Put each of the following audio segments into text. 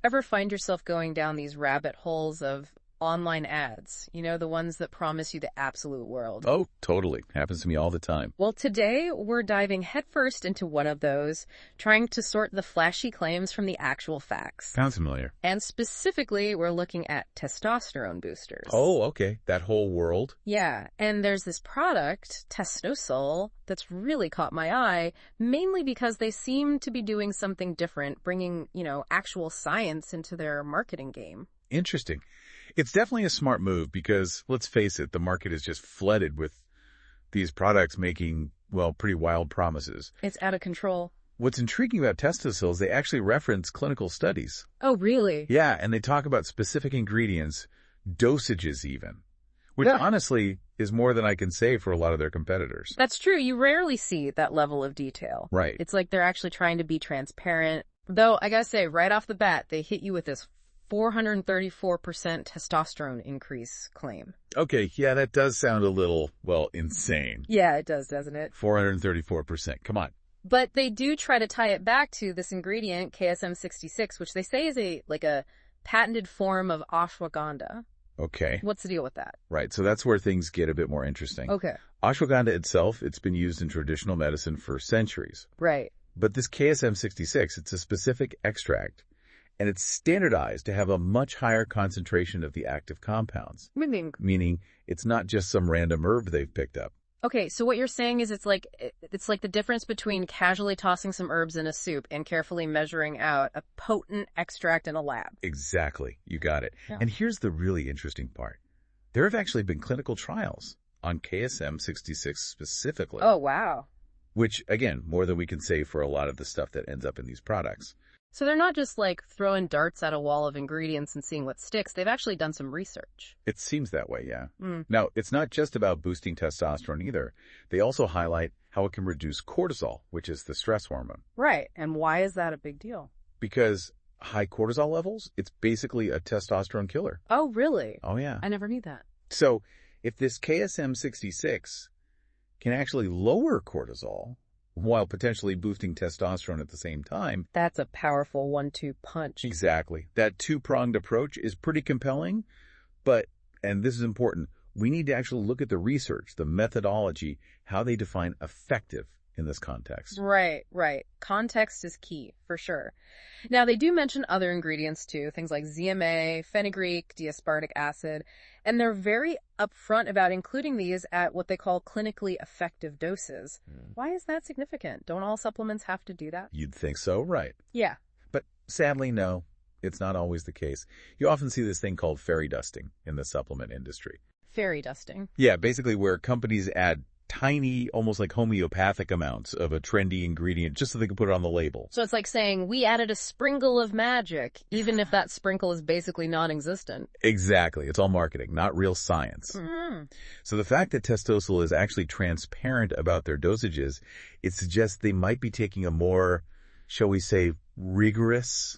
Ever find yourself going down these rabbit holes of online ads? You know, the ones that promise you the absolute world. Oh, totally. Happens to me all the time. Well, today we're diving headfirst into one of those, trying to sort the flashy claims from the actual facts. Sounds familiar. And specifically, we're looking at testosterone boosters. Oh, okay. That whole world? Yeah, and there's this product, Testosil, that's really caught my eye, mainly because they seem to be doing something different, bringing, actual science into their marketing game. Interesting. It's definitely a smart move because, let's face it, the market is just flooded with these products making, well, pretty wild promises. It's out of control. What's intriguing about Testosil is they actually reference clinical studies. Oh, really? Yeah, and they talk about specific ingredients, dosages even, which honestly is more than I can say for a lot of their competitors. That's true. You rarely see that level of detail. Right. It's like they're actually trying to be transparent. Though, I gotta say, right off the bat, they hit you with this 434% testosterone increase claim. Okay, yeah, that does sound a little, well, insane. Yeah, it does, doesn't it? 434%. Come on. But they do try to tie it back to this ingredient, KSM-66, which they say is a patented form of ashwagandha. Okay. What's the deal with that? Right, so that's where things get a bit more interesting. Okay. Ashwagandha itself, it's been used in traditional medicine for centuries. Right. But this KSM-66, it's a specific extract, and it's standardized to have a much higher concentration of the active compounds. Meaning it's not just some random herb they've picked up. Okay, so what you're saying is it's like the difference between casually tossing some herbs in a soup and carefully measuring out a potent extract in a lab. Exactly. You got it. Yeah. And here's the really interesting part. There have actually been clinical trials on KSM-66 specifically. Oh, wow. Which, again, more than we can say for a lot of the stuff that ends up in these products. So they're not just throwing darts at a wall of ingredients and seeing what sticks. They've actually done some research. It seems that way, yeah. Now, it's not just about boosting testosterone either. They also highlight how it can reduce cortisol, which is the stress hormone. Right. And why is that a big deal? Because high cortisol levels, it's basically a testosterone killer. Oh, really? Oh, yeah. I never knew that. So if this KSM-66 can actually lower cortisol while potentially boosting testosterone at the same time. That's a powerful 1-2 punch. Exactly. That two-pronged approach is pretty compelling, but, and this is important, we need to actually look at the research, the methodology, how they define effective in this context. Right. Context is key, for sure. Now, they do mention other ingredients, too, things like ZMA, fenugreek, D-aspartic acid, and they're very upfront about including these at what they call clinically effective doses. Why is that significant? Don't all supplements have to do that? You'd think so, right? Yeah. But sadly, no, it's not always the case. You often see this thing called fairy dusting in the supplement industry. Fairy dusting? Yeah, basically where companies add tiny, almost like homeopathic amounts of a trendy ingredient just so they can put it on the label. So it's like saying, we added a sprinkle of magic, even if that sprinkle is basically non-existent. Exactly. It's all marketing, not real science. So the fact that Testosil is actually transparent about their dosages, it suggests they might be taking a more, shall we say, rigorous,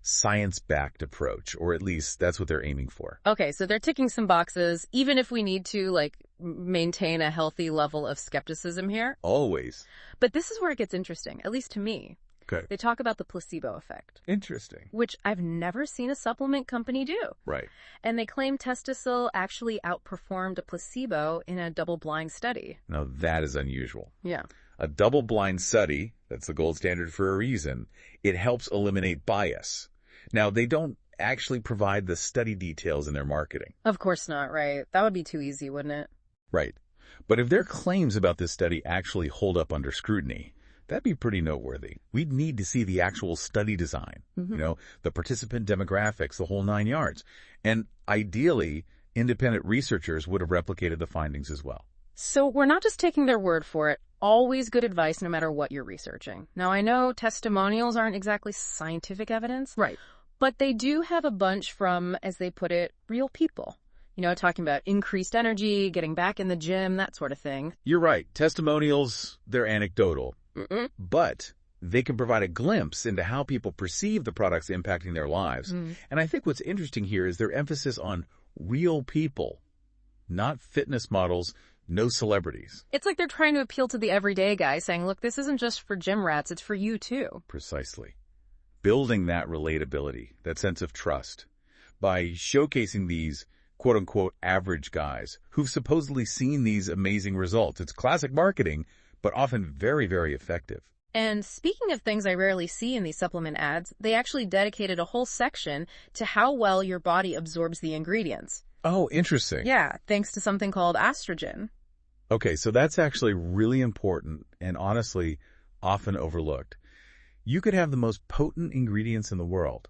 science-backed approach, or at least that's what they're aiming for. Okay, so they're ticking some boxes, even if we need to, maintain a healthy level of skepticism here. Always. But this is where it gets interesting, at least to me. Okay. They talk about the placebo effect. Interesting. Which I've never seen a supplement company do. Right. And they claim Testosil actually outperformed a placebo in a double-blind study. Now, that is unusual. Yeah. A double-blind study, that's the gold standard for a reason, it helps eliminate bias. Now, they don't actually provide the study details in their marketing. Of course not, right? That would be too easy, wouldn't it? Right. But if their claims about this study actually hold up under scrutiny, that'd be pretty noteworthy. We'd need to see the actual study design, the participant demographics, the whole 9 yards. And ideally, independent researchers would have replicated the findings as well. So we're not just taking their word for it. Always good advice no matter what you're researching. Now, I know testimonials aren't exactly scientific evidence. Right. But they do have a bunch from, as they put it, real people. Talking about increased energy, getting back in the gym, that sort of thing. You're right. Testimonials, they're anecdotal. But they can provide a glimpse into how people perceive the products impacting their lives. And I think what's interesting here is their emphasis on real people, not fitness models, no celebrities. It's like they're trying to appeal to the everyday guy, saying, look, this isn't just for gym rats, it's for you too. Precisely. building that relatability, that sense of trust, by showcasing these quote-unquote average guys who've supposedly seen these amazing results. It's classic marketing, but often very, very effective. And speaking of things I rarely see in these supplement ads, they actually dedicated a whole section to how well your body absorbs the ingredients. Oh, interesting. Yeah, thanks to something called estrogen. Okay, so that's actually really important and honestly often overlooked. You could have the most potent ingredients in the world,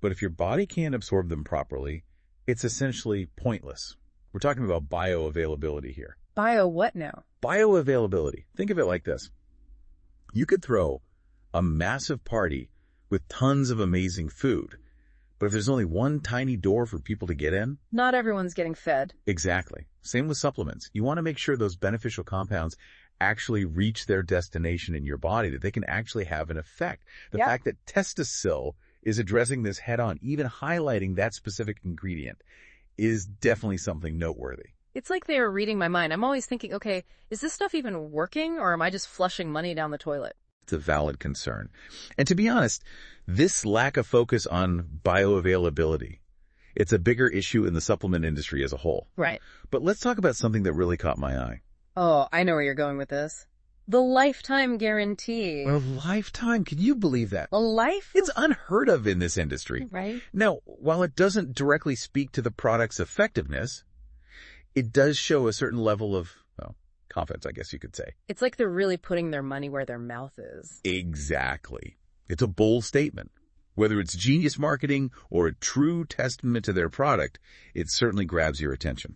but if your body can't absorb them properly, it's essentially pointless. We're talking about bioavailability here. Bio what now? Bioavailability. Think of it like this. You could throw a massive party with tons of amazing food, but if there's only one tiny door for people to get in, Not everyone's getting fed. exactly. Same with supplements. You want to make sure those beneficial compounds actually reach their destination in your body, that they can actually have an effect. The Yep. fact that Testosil is addressing this head on, even highlighting that specific ingredient, is definitely something noteworthy. It's like they were reading my mind. I'm always thinking, okay, is this stuff even working, or am I just flushing money down the toilet? It's a valid concern. And to be honest, this lack of focus on bioavailability, it's a bigger issue in the supplement industry as a whole. Right. But let's talk about something that really caught my eye. Oh, I know where you're going with this. The lifetime guarantee. A lifetime? Can you believe that? A life? It's unheard of in this industry. Right. Now, while it doesn't directly speak to the product's effectiveness, it does show a certain level of, well, confidence, I guess you could say. It's like they're really putting their money where their mouth is. Exactly. It's a bold statement. Whether it's genius marketing or a true testament to their product, it certainly grabs your attention.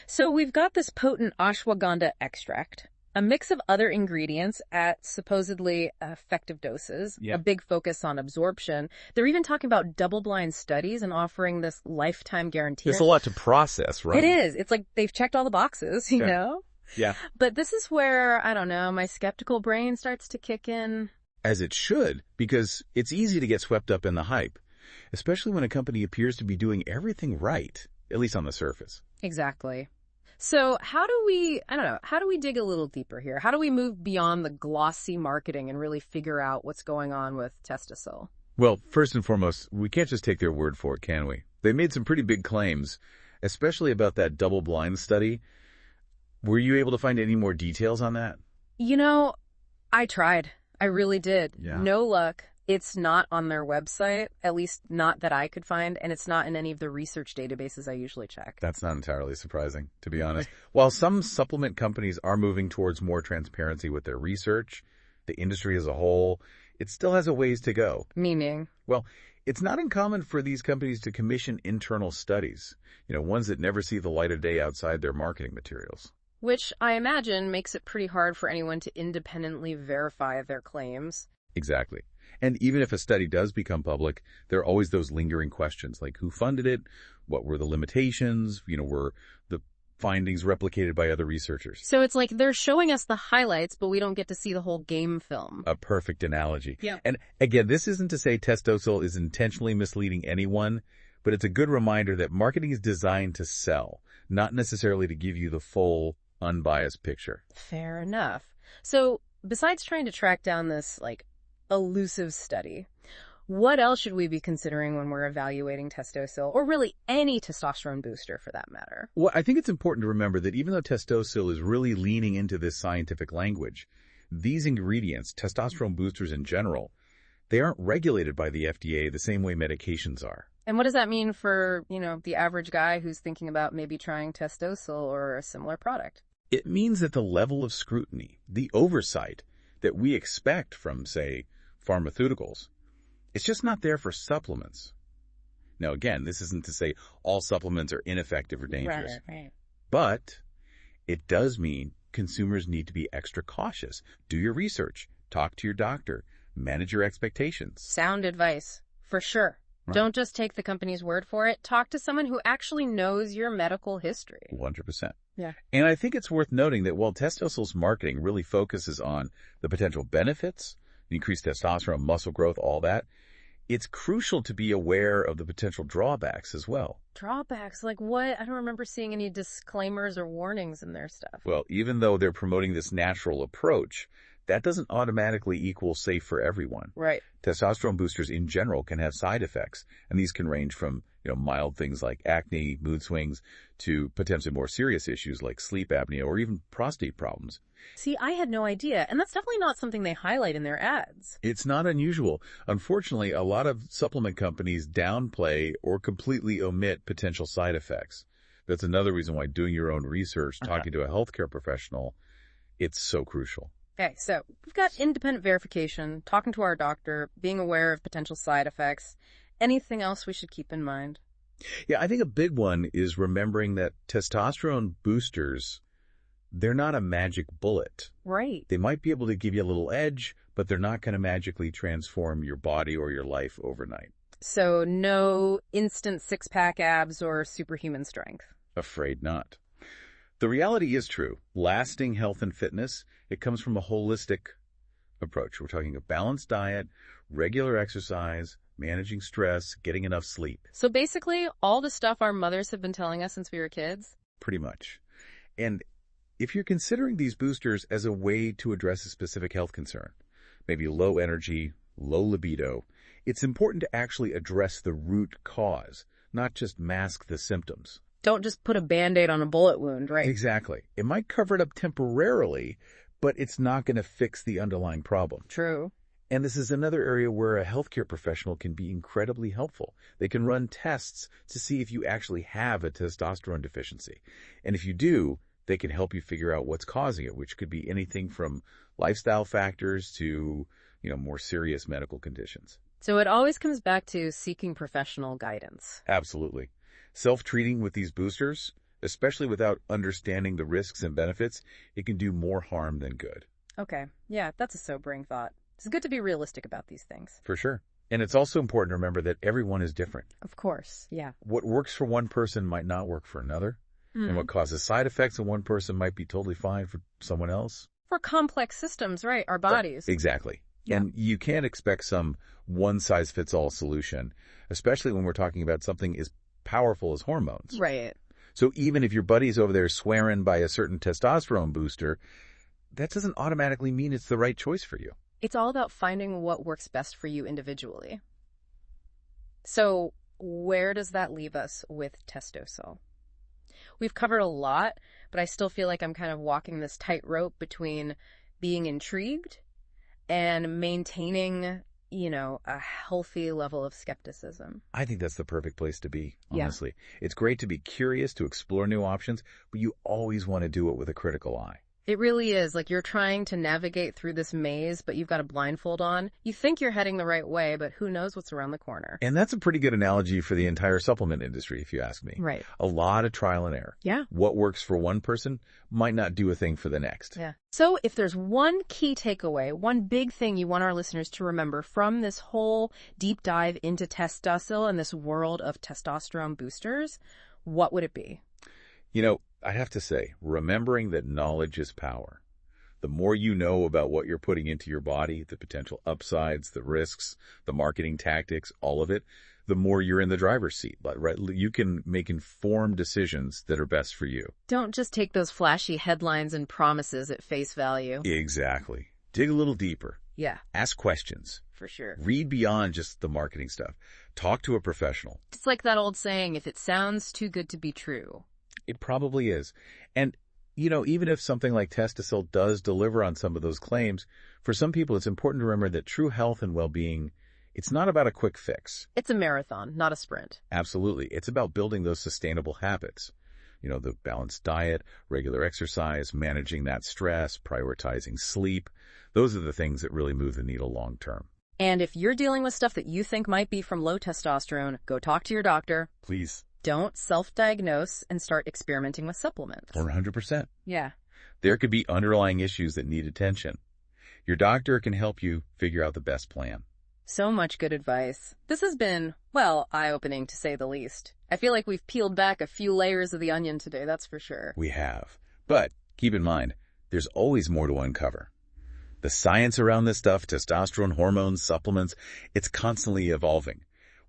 So we've got this potent ashwagandha extract, a mix of other ingredients at supposedly effective doses, Yeah. a big focus on absorption. They're even talking about double-blind studies and offering this lifetime guarantee. There's a lot to process, right? It is. It's like they've checked all the boxes, you Yeah. know? Yeah. But this is where, I don't know, my skeptical brain starts to kick in. As it should, because it's easy to get swept up in the hype, especially when a company appears to be doing everything right, at least on the surface. Exactly. So how do we dig a little deeper here? How do we move beyond the glossy marketing and really figure out what's going on with Testosil? Well, first and foremost, we can't just take their word for it, can we? They made some pretty big claims, especially about that double-blind study. Were you able to find any more details on that? You know, I tried. I really did. Yeah. No luck. It's not on their website, at least not that I could find, and it's not in any of the research databases I usually check. That's not entirely surprising, to be honest. While some supplement companies are moving towards more transparency with their research, the industry as a whole, it still has a ways to go. Meaning? Well, it's not uncommon for these companies to commission internal studies, ones that never see the light of day outside their marketing materials. Which I imagine makes it pretty hard for anyone to independently verify their claims. Exactly. And even if a study does become public, there are always those lingering questions like who funded it, what were the limitations, were the findings replicated by other researchers. So it's like they're showing us the highlights, but we don't get to see the whole game film. A perfect analogy. Yeah. And again, this isn't to say Testosil is intentionally misleading anyone, but it's a good reminder that marketing is designed to sell, not necessarily to give you the full, unbiased picture. Fair enough. So besides trying to track down this, elusive study, what else should we be considering when we're evaluating Testosil, or really any testosterone booster for that matter? Well, I think it's important to remember that even though Testosil is really leaning into this scientific language, these ingredients, testosterone boosters in general, they aren't regulated by the FDA the same way medications are. And what does that mean for, the average guy who's thinking about maybe trying Testosil or a similar product? It means that the level of scrutiny, the oversight that we expect from, say, pharmaceuticals, it's just not there for supplements. Now, again, this isn't to say all supplements are ineffective or dangerous. Right. But it does mean consumers need to be extra cautious. Do your research. Talk to your doctor. Manage your expectations. Sound advice, for sure. Right. Don't just take the company's word for it. Talk to someone who actually knows your medical history. 100%. Yeah. And I think it's worth noting that while Testosil's marketing really focuses on the potential benefits, increased testosterone, muscle growth, all that, it's crucial to be aware of the potential drawbacks as well. Drawbacks? Like what? I don't remember seeing any disclaimers or warnings in their stuff. Well, even though they're promoting this natural approach, that doesn't automatically equal safe for everyone. Right. Testosterone boosters in general can have side effects, and these can range from, mild things like acne, mood swings, to potentially more serious issues like sleep apnea or even prostate problems. See, I had no idea, and that's definitely not something they highlight in their ads. It's not unusual. Unfortunately, a lot of supplement companies downplay or completely omit potential side effects. That's another reason why doing your own research, talking to a healthcare professional, it's so crucial. Okay, so we've got independent verification, talking to our doctor, being aware of potential side effects. Anything else we should keep in mind? Yeah, I think a big one is remembering that testosterone boosters, they're not a magic bullet. Right. They might be able to give you a little edge, but they're not going to magically transform your body or your life overnight. So no instant six-pack abs or superhuman strength. Afraid not. The reality is true. Lasting health and fitness, it comes from a holistic approach. We're talking a balanced diet, regular exercise, managing stress, getting enough sleep. So basically, all the stuff our mothers have been telling us since we were kids? Pretty much. And if you're considering these boosters as a way to address a specific health concern, maybe low energy, low libido, it's important to actually address the root cause, not just mask the symptoms. Don't just put a Band-Aid on a bullet wound, right? Exactly. It might cover it up temporarily, but it's not going to fix the underlying problem. True. And this is another area where a healthcare professional can be incredibly helpful. They can run tests to see if you actually have a testosterone deficiency. And if you do, they can help you figure out what's causing it, which could be anything from lifestyle factors to, more serious medical conditions. So it always comes back to seeking professional guidance. Absolutely. Self-treating with these boosters, especially without understanding the risks and benefits, it can do more harm than good. Okay. Yeah, that's a sobering thought. It's good to be realistic about these things. For sure. And it's also important to remember that everyone is different. Of course, yeah. What works for one person might not work for another. And what causes side effects in one person might be totally fine for someone else. For complex systems, right? Our bodies. Exactly. Yeah. And you can't expect some one-size-fits-all solution, especially when we're talking about something as powerful as hormones. Right. So even if your buddy's over there swearing by a certain testosterone booster, that doesn't automatically mean it's the right choice for you. It's all about finding what works best for you individually. So where does that leave us with Testosil? We've covered a lot, but I still feel like I'm kind of walking this tightrope between being intrigued and maintaining, a healthy level of skepticism. I think that's the perfect place to be, honestly. Yeah. It's great to be curious, to explore new options, but you always want to do it with a critical eye. It really is. Like you're trying to navigate through this maze, but you've got a blindfold on. You think you're heading the right way, but who knows what's around the corner. And that's a pretty good analogy for the entire supplement industry, if you ask me. Right. A lot of trial and error. Yeah. What works for one person might not do a thing for the next. Yeah. So if there's one key takeaway, one big thing you want our listeners to remember from this whole deep dive into Testosil and this world of testosterone boosters, what would it be? I have to say, remembering that knowledge is power. The more you know about what you're putting into your body, the potential upsides, the risks, the marketing tactics, all of it, the more you're in the driver's seat, right? You can make informed decisions that are best for you. Don't just take those flashy headlines and promises at face value. Exactly. Dig a little deeper. Yeah. Ask questions. For sure. Read beyond just the marketing stuff. Talk to a professional. It's like that old saying, if it sounds too good to be true. It probably is. And, even if something like Testosil does deliver on some of those claims, for some people it's important to remember that true health and well-being, it's not about a quick fix. It's a marathon, not a sprint. Absolutely. It's about building those sustainable habits. The balanced diet, regular exercise, managing that stress, prioritizing sleep. Those are the things that really move the needle long term. And if you're dealing with stuff that you think might be from low testosterone, go talk to your doctor. Please. Don't self-diagnose and start experimenting with supplements. 100%. Yeah. There could be underlying issues that need attention. Your doctor can help you figure out the best plan. So much good advice. This has been, eye-opening to say the least. I feel like we've peeled back a few layers of the onion today, that's for sure. We have. But keep in mind, there's always more to uncover. The science around this stuff, testosterone, hormones, supplements, it's constantly evolving.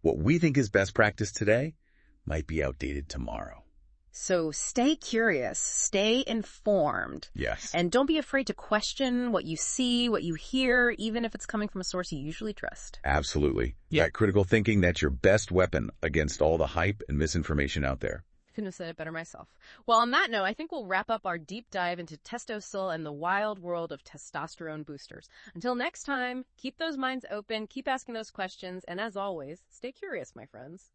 What we think is best practice today might be outdated tomorrow. So stay curious, stay informed, Yes. and don't be afraid to question what you see, what you hear, even if it's coming from a source you usually trust. Absolutely. Yeah, critical thinking, that's your best weapon against all the hype and misinformation out there. Couldn't have said it better myself. Well, on that note, I think we'll wrap up our deep dive into Testosil and the wild world of testosterone boosters. Until next time, keep those minds open, keep asking those questions, and as always, stay curious, my friends.